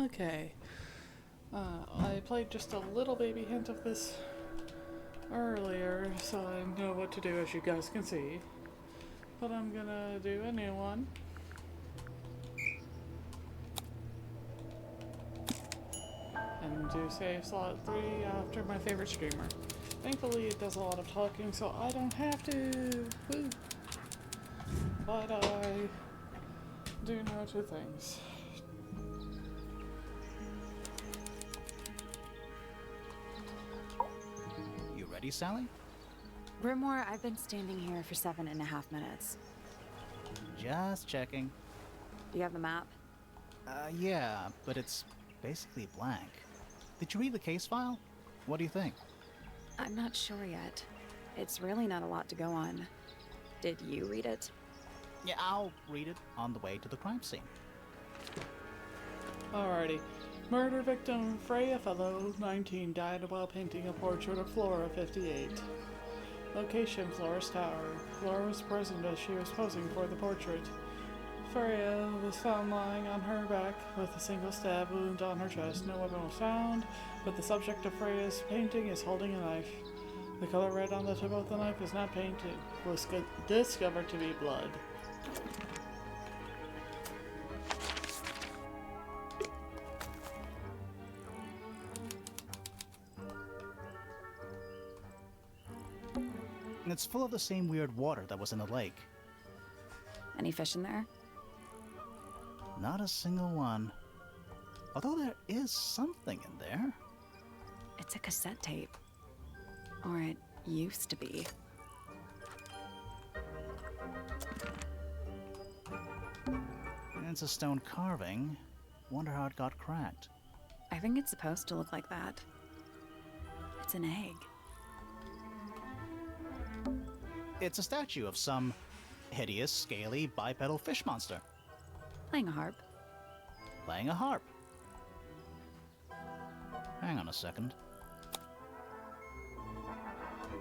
Okay. I played just a little baby hint of this earlier, so I know what to do, as you guys can see. But I'm gonna do a new one. And do save slot 3 after my favorite streamer. Thankfully it does a lot of talking, so I don't have to. Woo. But I do know 2 things. You ready, Sally? Brimore, I've been standing here for 7.5 minutes. Just checking. Do you have the map? Yeah, but it's basically blank. Did you read the case file? What do you think? I'm not sure yet. It's really not a lot to go on. Did you read it? Yeah, I'll read it on the way to the crime scene. Alrighty. Murder victim Freya Fellow, 19, died while painting a portrait of Flora, 58. Location, Flora's Tower. Flora was present as she was posing for the portrait. Freya was found lying on her back with a single stab wound on her chest. No weapon was found, but the subject of Freya's painting is holding a knife. The color red on the tip of the knife is not painted. Was discovered to be blood. And it's full of the same weird water that was in the lake. Any fish in there? Not a single one. Although there is something in there. It's a cassette tape. Or it used to be. And it's a stone carving. Wonder how it got cracked. I think it's supposed to look like that. It's an egg. It's a statue of some hideous, scaly, bipedal fish monster. Playing a harp. Playing a harp. Hang on a second.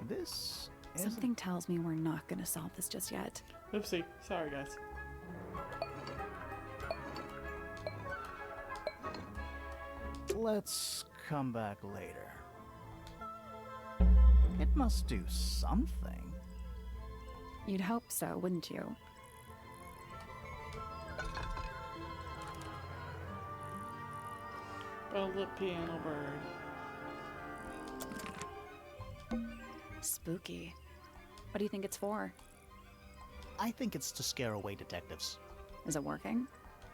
This is... Something tells me we're not gonna solve this just yet. Oopsie. Sorry, guys. Let's come back later. It must do something. You'd hope so, wouldn't you? Velvet piano bird. Spooky. What do you think it's for? I think it's to scare away detectives. Is it working?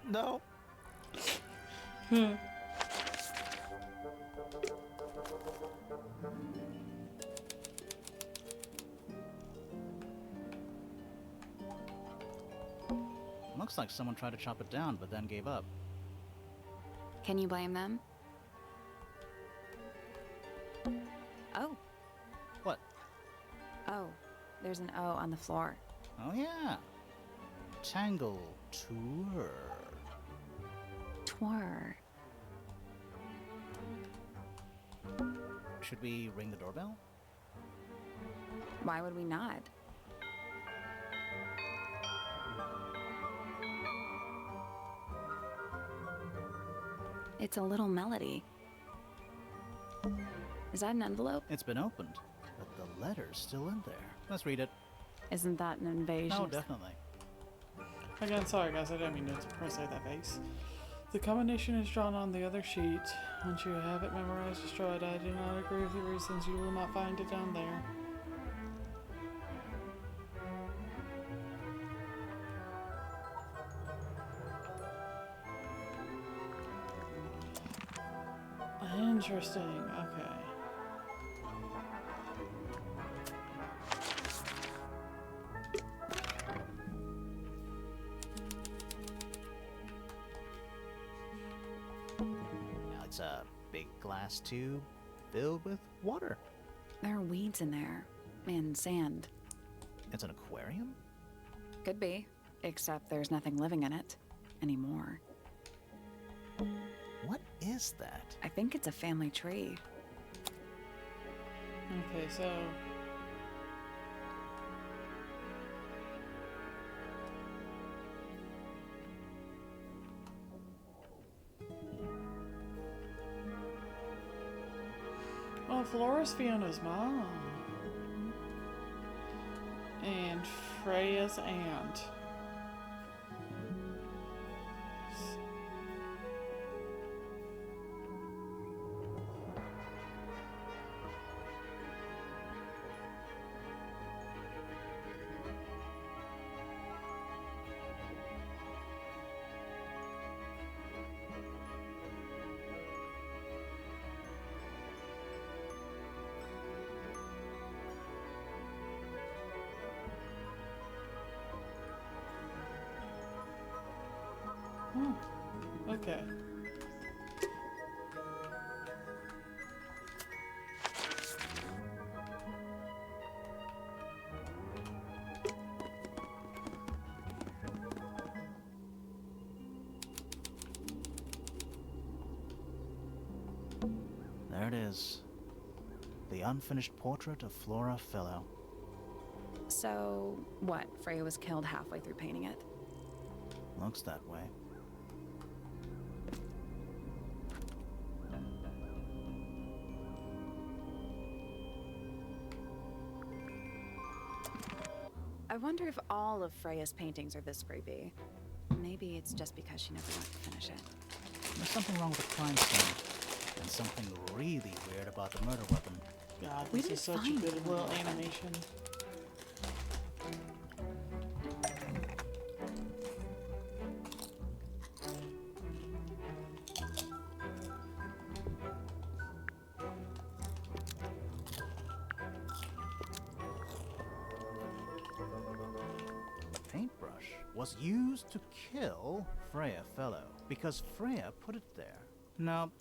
No. Looks like someone tried to chop it down, but then gave up. Can you blame them? Oh. What? Oh. There's an O on the floor. Oh yeah. Tangle Tower. Twar. Should we ring the doorbell? Why would we not? It's a little melody. Is that an envelope? It's been opened, but the letter's still in there. Let's read it. Isn't that an invasion? Oh, definitely. Again, sorry guys, I didn't mean to press that face. The combination is drawn on the other sheet. Once you have it memorized, destroy it. I do not agree with the reasons. You will not find it down there. Interesting, okay. Now it's a big glass tube filled with water. There are weeds in there. And sand. It's an aquarium? Could be. Except there's nothing living in it. Anymore. What is that? I think it's a family tree. Okay, so... Oh, Flora's Fiona's mom. And Freya's aunt. Oh, okay. There it is. The unfinished portrait of Flora Fellow. So, what? Freya was killed halfway through painting it. Looks that way. I wonder if all of Freya's paintings are this creepy. Maybe it's just because she never went to finish it. There's something wrong with the crime scene, and something really weird about the murder weapon. God, We this is didn't such a find good one. little animation. The paintbrush was used to kill Freya Fellow because Freya put it there. No.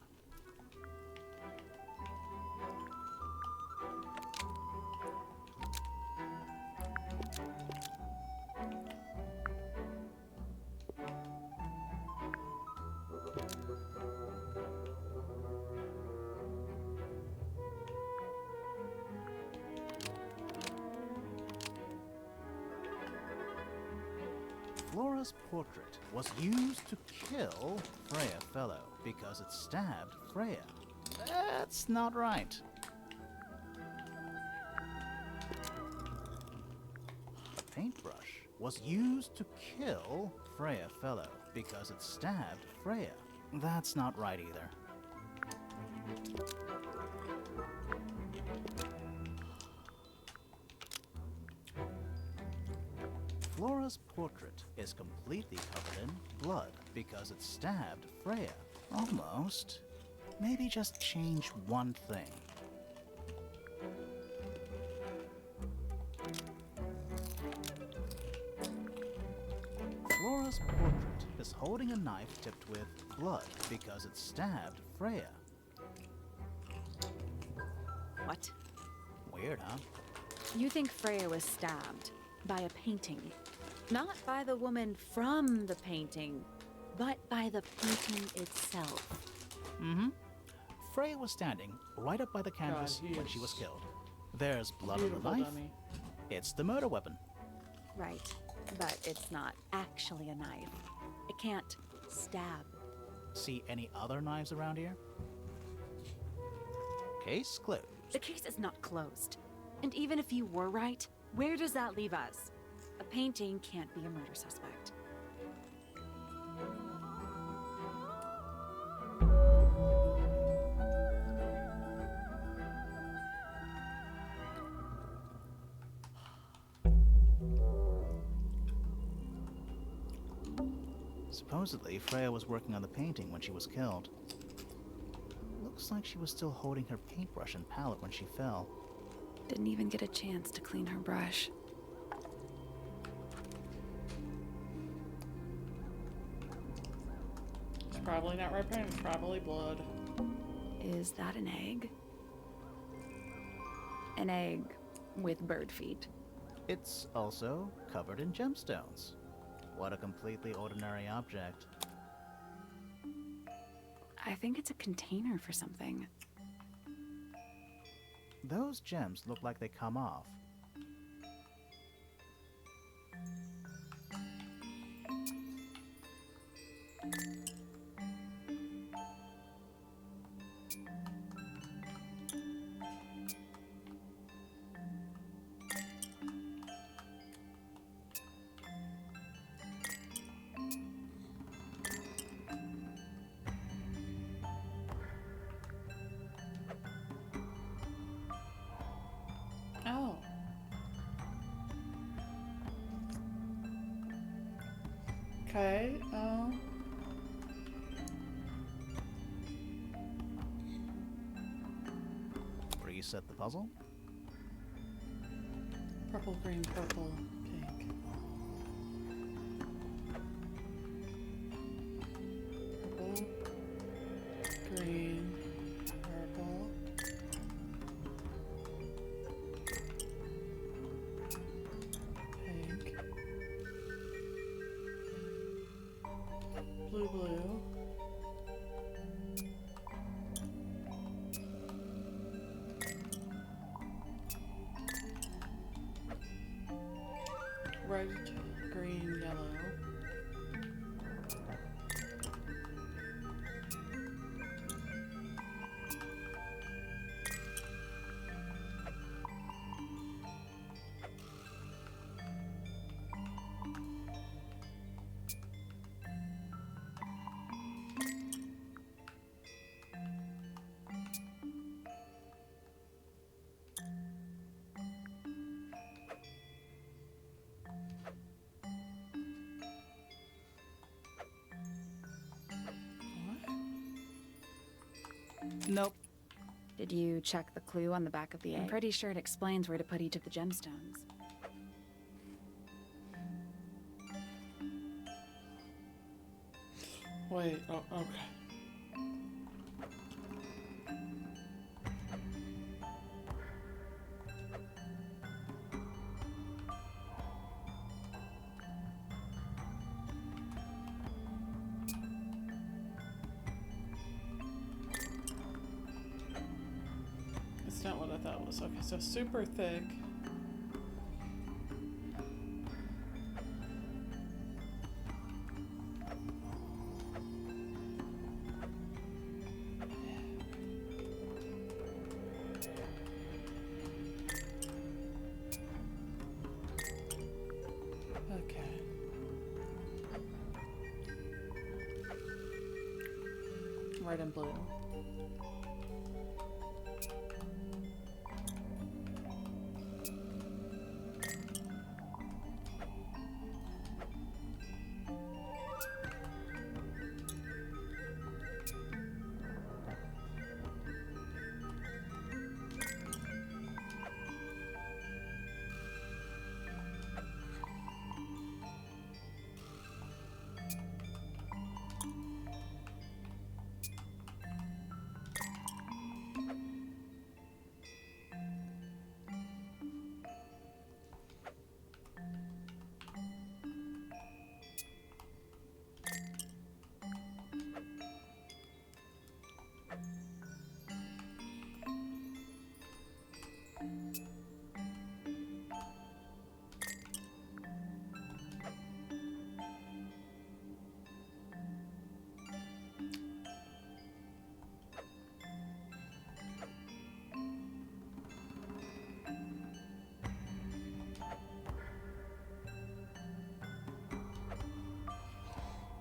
Flora's portrait was used to kill Freya Fellow because it stabbed Freya. That's not right. The paintbrush was used to kill Freya Fellow because it stabbed Freya. That's not right either. Flora's portrait is completely covered in blood because it stabbed Freya. Almost. Maybe just change one thing. Flora's portrait is holding a knife tipped with blood because it stabbed Freya. What? Weird, huh? You think Freya was stabbed by a painting? Not by the woman from the painting, but by the painting itself. Mm-hmm. Freya was standing right up by the canvas he when is she was killed. There's blood on the Beautiful knife. dummy. It's the murder weapon. Right, but it's not actually a knife. It can't stab. See any other knives around here? Case closed. The case is not closed. And even if you were right, where does that leave us? A painting can't be a murder suspect. Supposedly, Freya was working on the painting when she was killed. Looks like she was still holding her paintbrush and palette when she fell. Didn't even get a chance to clean her brush. It's probably not red paint, it's probably blood. Is that an egg? An egg with bird feet. It's also covered in gemstones. What a completely ordinary object. I think it's a container for something. Those gems look like they come off. Okay, Reset the puzzle. purple, green, purple, pink. Purple, green, purple. Pink. Blue, blue. Red, green, yellow. Nope. Did you check the clue on the back of the egg? I'm pretty sure it explains where to put each of the gemstones. Wait, oh, okay. It's not what I thought it was. Okay, so super thick. Okay. Red and blue.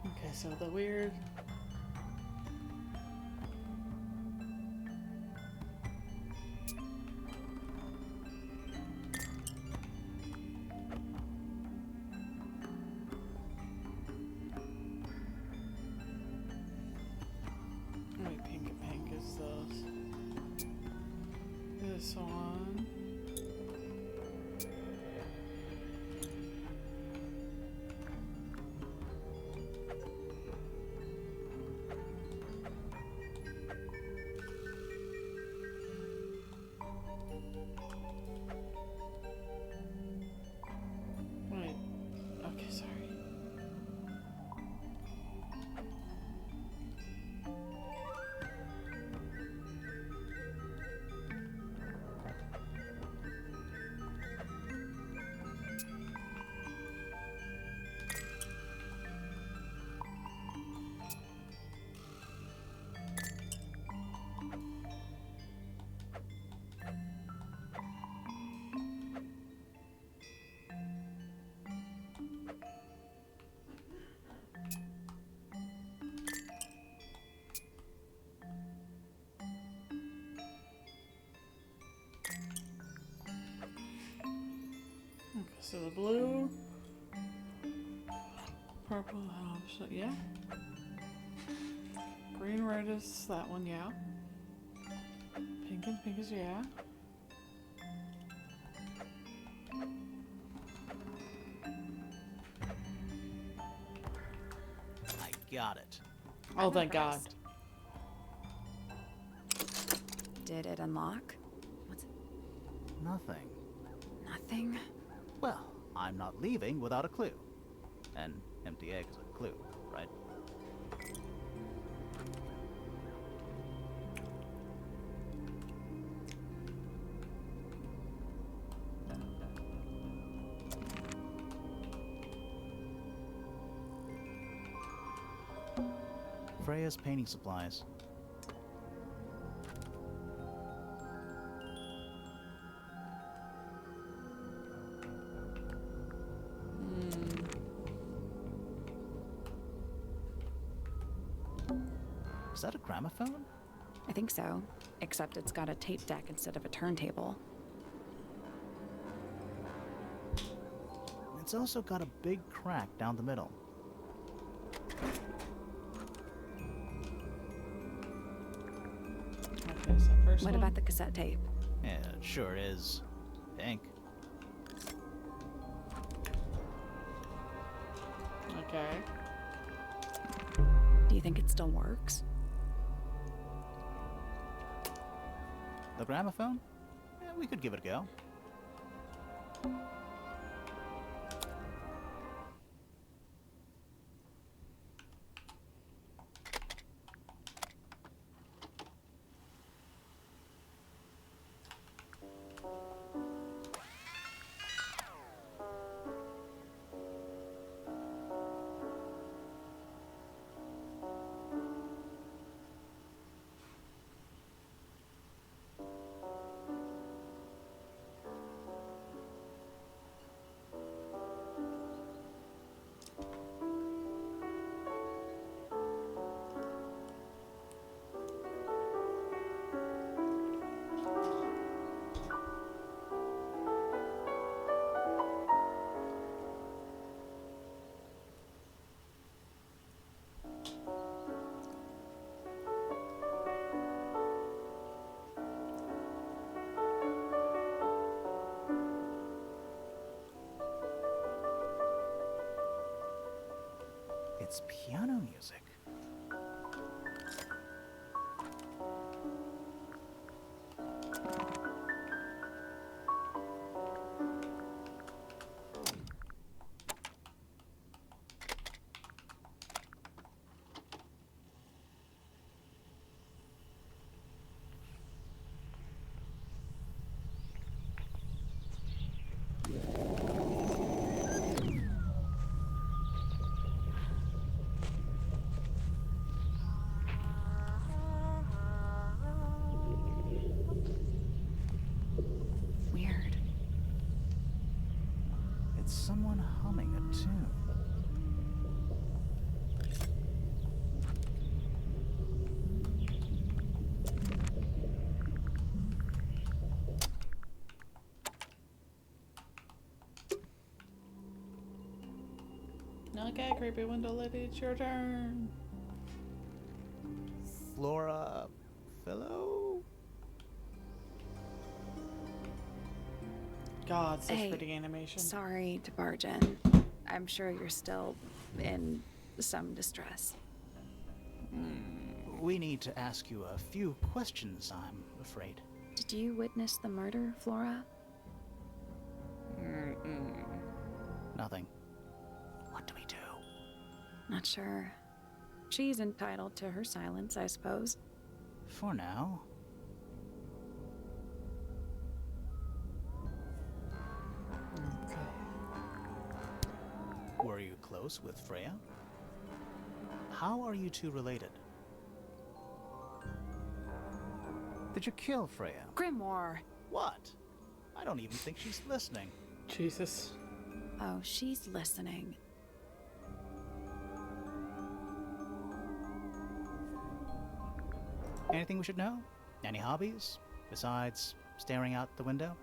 Okay, so the weird. Wait, pink is this one. Wait. Okay, sorry. Okay, so the blue. Purple house, yeah. Green red is that one, yeah. Pink and pink is yeah. I got it. Oh, I'm thank God. impressed. Did it unlock? What's it? Nothing. Nothing? Well, I'm not leaving without a clue. An empty egg is a clue, right? Freya's painting supplies. Is that a gramophone? I think so. Except it's got a tape deck instead of a turntable. It's also got a big crack down the middle. Okay, so first What one. about the cassette tape? Yeah, it sure is. Pink. Okay. Do you think it still works? The gramophone? Yeah, we could give it a go. It's piano music. Weird. It's someone humming a tune. Okay, creepy window lady, it's your turn. Flora... Philo? God, such Hey, pretty animation. Sorry to barge in. I'm sure you're still in some distress. We need to ask you a few questions, I'm afraid. Did you witness the murder, Flora? Nothing. What do we do? Not sure. She's entitled to her silence, I suppose. For now. Okay. Were you close with Freya? How are you two related? Did you kill Freya? Grimoire! What? I don't even think she's listening. Jesus. Oh, she's listening. Anything we should know? Any hobbies? Besides staring out the window?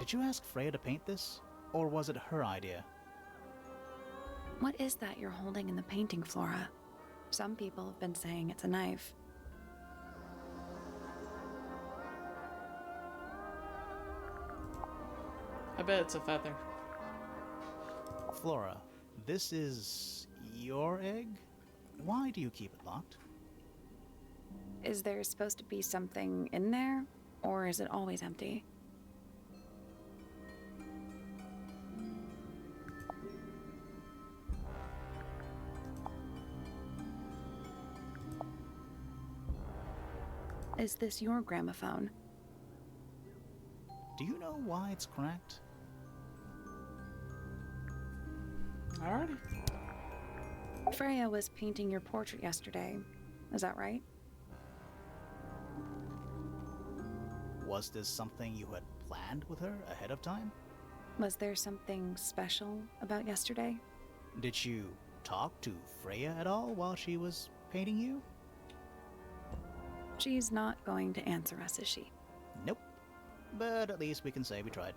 Did you ask Freya to paint this? Or was it her idea? What is that you're holding in the painting, Flora? Some people have been saying it's a knife. I bet it's a feather. Flora, this is your egg? Why do you keep it locked? Is there supposed to be something in there? Or is it always empty? Is this your gramophone? Do you know why it's cracked? Alrighty. Freya was painting your portrait yesterday. Is that right? Was this something you had planned with her ahead of time? Was there something special about yesterday? Did you talk to Freya at all while she was painting you? She's not going to answer us, is she? Nope. But at least we can say we tried.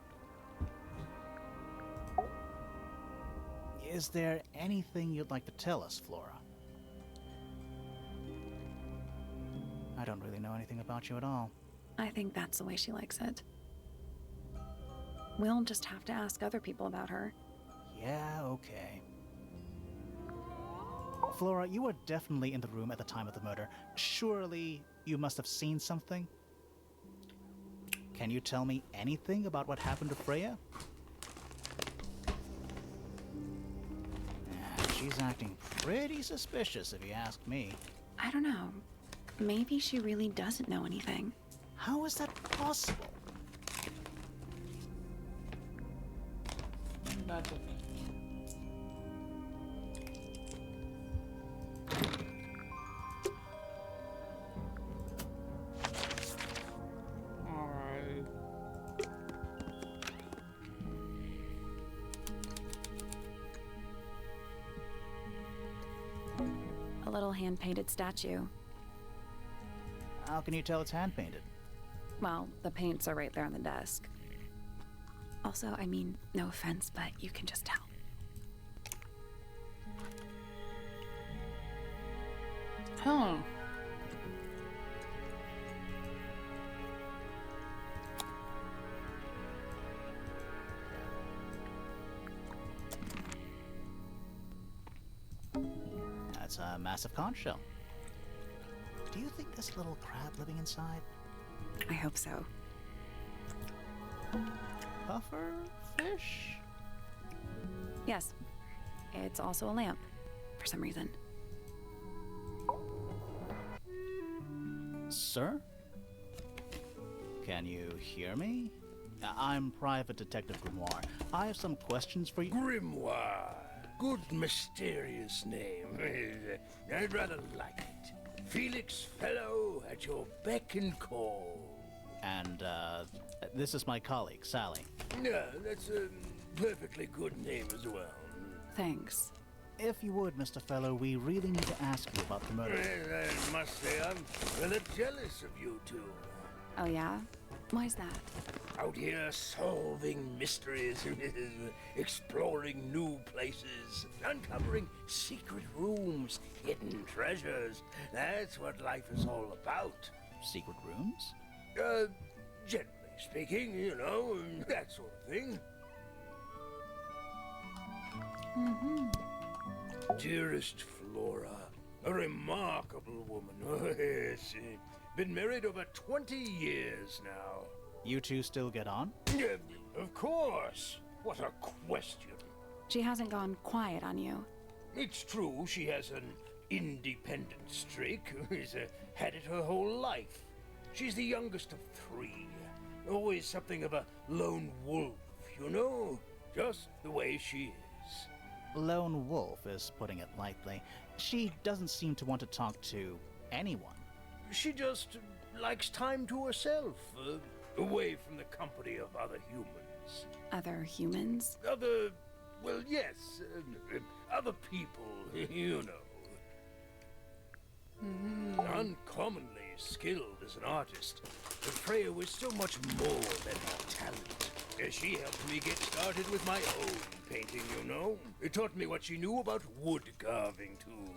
Is there anything you'd like to tell us, Flora? I don't really know anything about you at all. I think that's the way she likes it. We'll just have to ask other people about her. Yeah, okay. Flora, you were definitely in the room at the time of the murder. Surely you must have seen something? Can you tell me anything about what happened to Freya? She's acting pretty suspicious, if you ask me. I don't know. Maybe she really doesn't know anything. How is that possible? Magic. Alright. A little hand-painted statue. How can you tell it's hand-painted? Well, the paints are right there on the desk. Also, I mean, no offense, but you can just tell. Huh. That's a massive conch shell. Do you think there's a little crab living inside? I hope so. Puffer fish? Yes. It's also a lamp, for some reason. Sir? Can you hear me? I'm Private Detective Grimoire. I have some questions for you. Grimoire. Good mysterious name. I'd rather like it. Felix Fellow at your beck and call. And, this is my colleague, Sally. Yeah, that's a perfectly good name as well. Thanks. If you would, Mr. Fellow, we really need to ask you about the murder. Well, I must say I'm rather jealous of you two. Oh, yeah? Why's that? Out here solving mysteries, exploring new places, uncovering secret rooms, hidden treasures. That's what life is all about. Secret rooms? Generally speaking, you know, that sort of thing. Dearest Flora, a remarkable woman. Oh, yes. Been married over 20 years now. You two still get on? Of course. What a question. She hasn't gone quiet on you. It's true she has an independent streak. She's had it her whole life. She's the youngest of three. Always something of a lone wolf, you know? Just the way she is. Lone wolf is putting it lightly. She doesn't seem to want to talk to anyone. She just likes time to herself, away from the company of other humans. Other humans? Well, yes, other people, you know. Uncommonly skilled as an artist, but Freya was so much more than her talent. She helped me get started with my own painting, you know. It taught me what she knew about wood carving, too.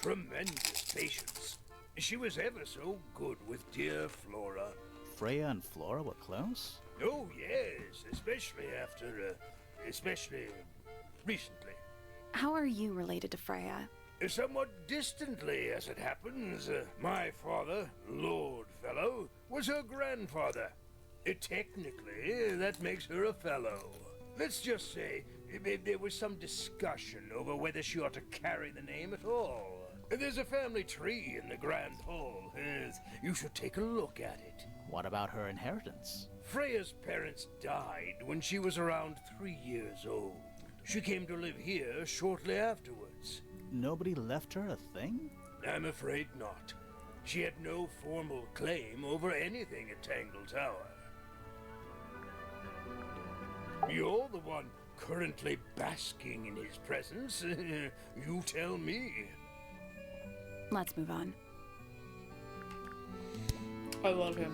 Tremendous patience. She was ever so good with dear Flora. Freya and Flora were close? Oh, yes, especially recently. How are you related to Freya? Somewhat distantly, as it happens. My father, Lord Fellow, was her grandfather. Technically, that makes her a fellow. Let's just say there was some discussion over whether she ought to carry the name at all. There's a family tree in the Grand Hall. You should take a look at it. What about her inheritance? Freya's parents died when she was around 3 years old. She came to live here shortly afterwards. Nobody left her a thing? I'm afraid not. She had no formal claim over anything at Tangle Tower. You're the one currently basking in his presence. You tell me. Let's move on. I love him.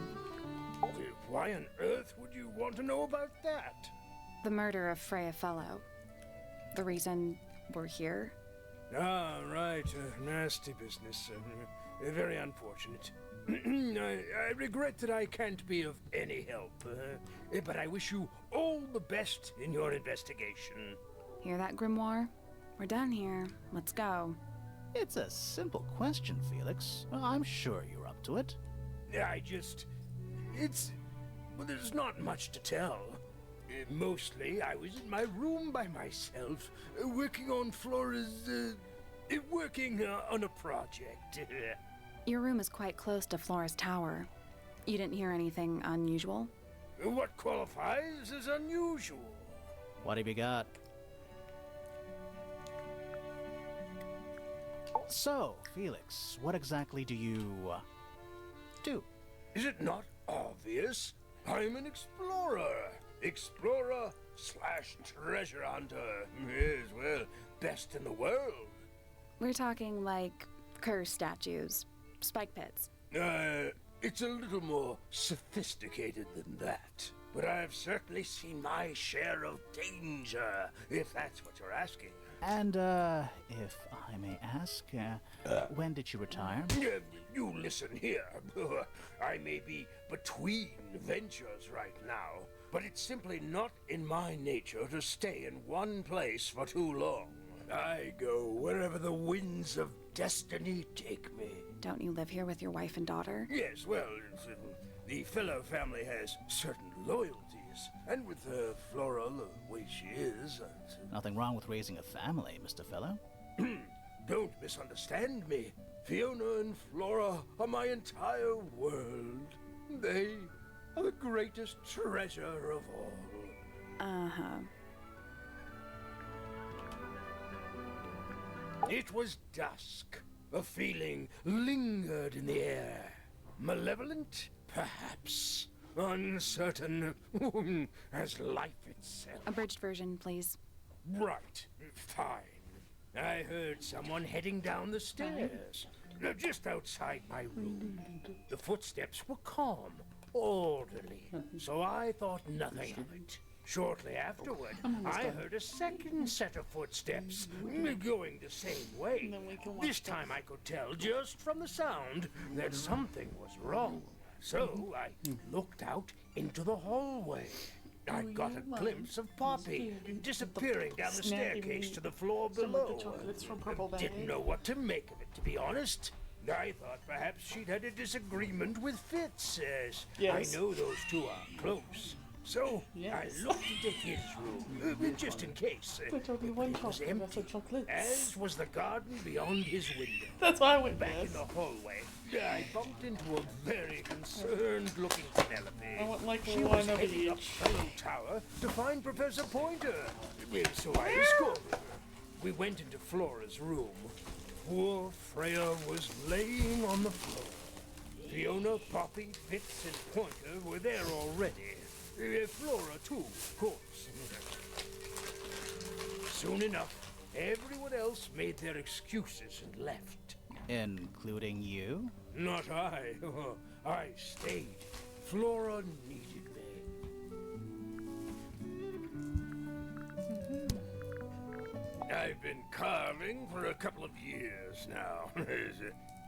Why on earth would you want to know about that? The murder of Freya Fellow. The reason we're here? Ah, right. Nasty business. Very unfortunate. I regret that I can't be of any help, but I wish you all the best in your investigation. Hear that, Grimoire? We're done here. Let's go. It's a simple question, Felix. Well, I'm sure you're up to it. Well, there's not much to tell. Mostly, I was in my room by myself, working on Flora's, working on a project. Your room is quite close to Flora's tower. You didn't hear anything unusual? What qualifies as unusual? What have you got? So, Felix, what exactly do you, do? Is it not obvious? I'm an explorer. Explorer/treasure hunter. Yes, well, best in the world. We're talking like curse statues, spike pits. It's a little more sophisticated than that. But I've certainly seen my share of danger, if that's what you're asking. And, if I may ask, when did you retire? You listen here. I may be between ventures right now, but it's simply not in my nature to stay in one place for too long. I go wherever the winds of destiny take me. Don't you live here with your wife and daughter? Yes, well, the Fellow family has certain loyalties, and with Flora the way she is... Nothing wrong with raising a family, Mr. Fellow. Don't misunderstand me. Fiona and Flora are my entire world. They are the greatest treasure of all. Uh-huh. It was dusk. A feeling lingered in the air. Malevolent, perhaps. Uncertain, as life itself. Abridged version, please. Right. Fine. I heard someone heading down the stairs, just outside my room. The footsteps were calm, orderly, so I thought nothing of it. Shortly afterward, I heard a second set of footsteps, going the same way. This time I could tell just from the sound that something was wrong. So I looked out into the hallway. I got a glimpse of Poppy disappearing down the staircase to the floor below. Didn't know what to make of it, to be honest. I thought perhaps she'd had a disagreement with Fitz, as I know those two are close. So I looked into his room, just in case. It was empty, as was the garden beyond his window. That's why I went Back yes. in the hallway, I bumped into a very concerned-looking Penelope. I went like She one was of heading up each. Tangle Tower to find Professor Pointer. So I escorted her. We went into Flora's room. Poor Freya was laying on the floor. Fiona, Poppy, Fitz, and Pointer were there already. Flora, too, of course. Soon enough, everyone else made their excuses and left. Including you? Not I. I stayed. Flora needed me. I've been carving for a couple of years now.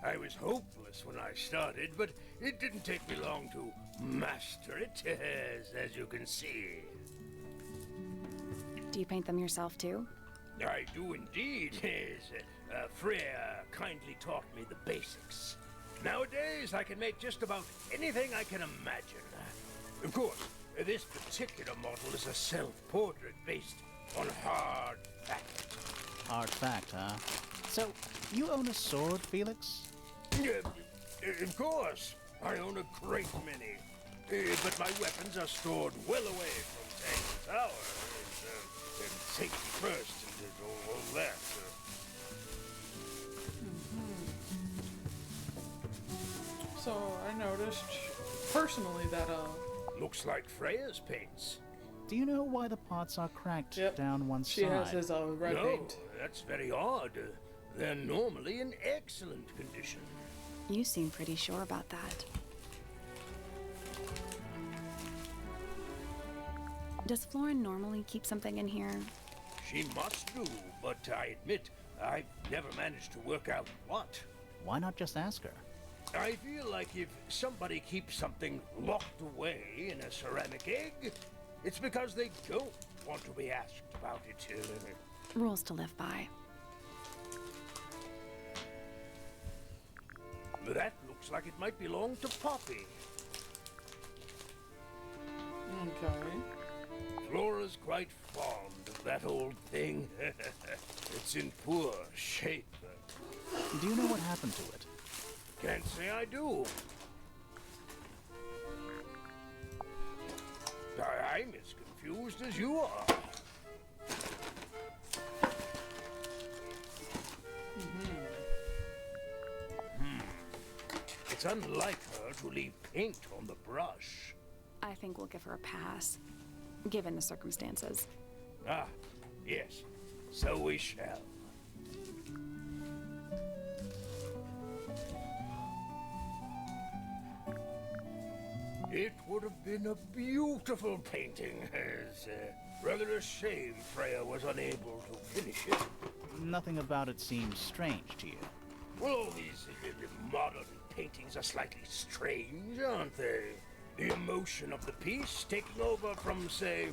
I was hopeless when I started, but it didn't take me long to master it, as you can see. Do you paint them yourself too? I do indeed. Freya kindly taught me the basics. Nowadays, I can make just about anything I can imagine. Of course, this particular model is a self-portrait based on hard fact. Hard fact, huh? So, you own a sword, Felix? Of course, I own a great many. But my weapons are stored well away from Tangle Tower. And safety first and all that. So I noticed personally that Looks like Freya's paints. Do you know why the pots are cracked Yep. down one she side? has his red No, paint. that's very odd. They're normally in excellent condition. You seem pretty sure about that. Does Florin normally keep something in here? She must do, but I admit I've never managed to work out what. Why not just ask her? I feel like if somebody keeps something locked away in a ceramic egg, it's because they don't want to be asked about it. Rules to live by. That looks like it might belong to Poppy. Okay. Flora's quite fond of that old thing. It's in poor shape. Do you know what happened to it? Can't say I do. I'm as confused as you are. It's unlike her to leave paint on the brush. I think we'll give her a pass, given the circumstances. Ah, yes. So we shall. It would have been a beautiful painting. It's rather a shame Freya was unable to finish it. Nothing about it seems strange to you. Well, all these modern paintings are slightly strange, aren't they? The emotion of the piece taking over from, say,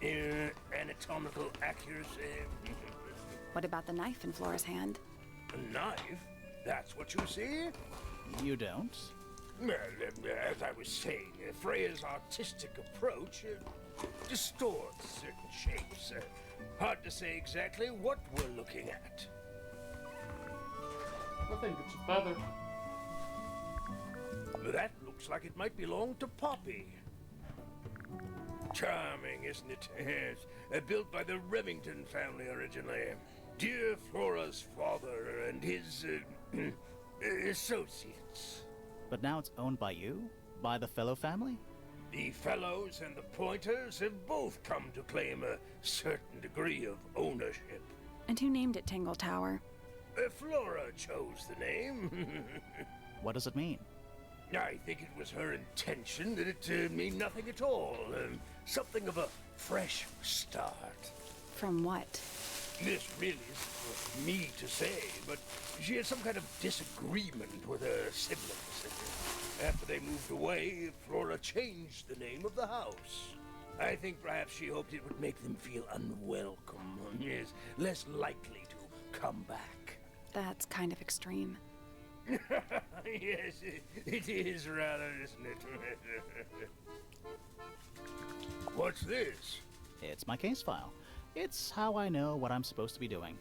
anatomical accuracy. What about the knife in Flora's hand? A knife? That's what you see? You don't? Well, as I was saying, Freya's artistic approach distorts certain shapes. Hard to say exactly what we're looking at. I think it's a feather. That looks like it might belong to Poppy. Charming, isn't it? Yes. Built by the Remington family originally. Dear Flora's father and his associates. But now it's owned by you? By the Fellow family? The Fellows and the Pointers have both come to claim a certain degree of ownership. And who named it Tangle Tower? Flora chose the name. What does it mean? I think it was her intention that it mean nothing at all. Something of a fresh start. From what? This really isn't for me to say, but she had some kind of disagreement with her siblings. After they moved away, Flora changed the name of the house. I think perhaps she hoped it would make them feel unwelcome, yes, less likely to come back. That's kind of extreme. Yes, it is rather, isn't it? What's this? It's my case file. It's how I know what I'm supposed to be doing.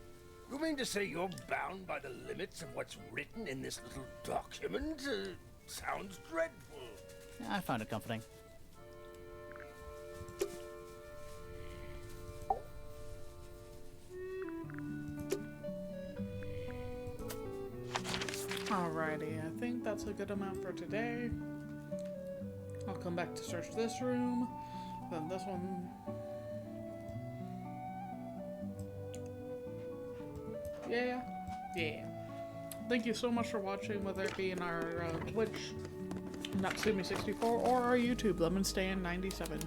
You mean to say you're bound by the limits of what's written in this little document? Sounds dreadful. I find it comforting. Alrighty, I think that's a good amount for today. I'll come back to search this room, then this one. Yeah. Thank you so much for watching, whether it be in our Twitch, Natsumi64, or our YouTube, LemonStan97.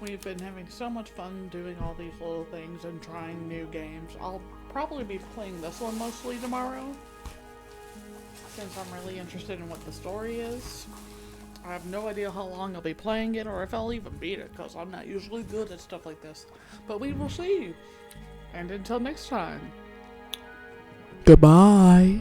We've been having so much fun doing all these little things and trying new games. I'll probably be playing this one mostly tomorrow, since I'm really interested in what the story is. I have no idea how long I'll be playing it or if I'll even beat it, because I'm not usually good at stuff like this. But we will see. And until next time, goodbye.